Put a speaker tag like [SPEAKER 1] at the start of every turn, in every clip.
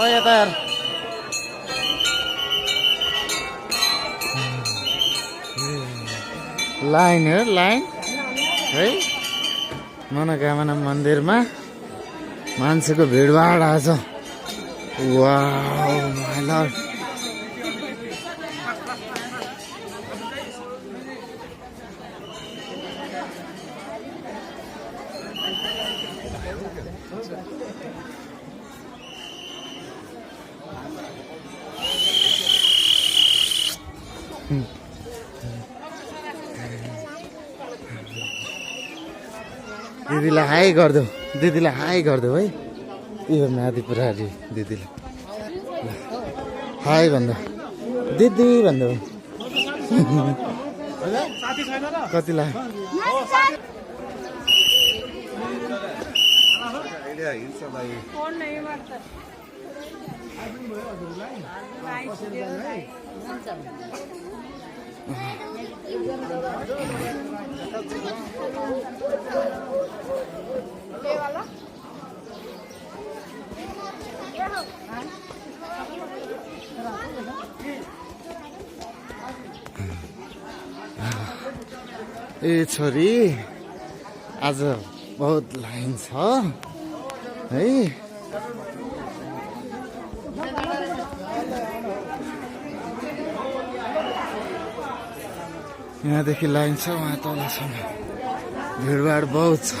[SPEAKER 1] यता यार लाइन हो लाइन है मनोकामना मन्दिरमा मान्छेको भिडभाड आज वाउ माय लर्ड दिदीलाई हाई गरिदेऊ दिदीलाई हाई गरिदेऊ है यो माथि पुरारी दिदीलाई हाई भन्दा दिदी भन्देऊ कतिलाई ए छोरी आज बहुत लाइन छ है यहाँदेखि लाइन छ वहाँ तलसम्म भिडभाड बहुत छ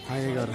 [SPEAKER 1] हाई गर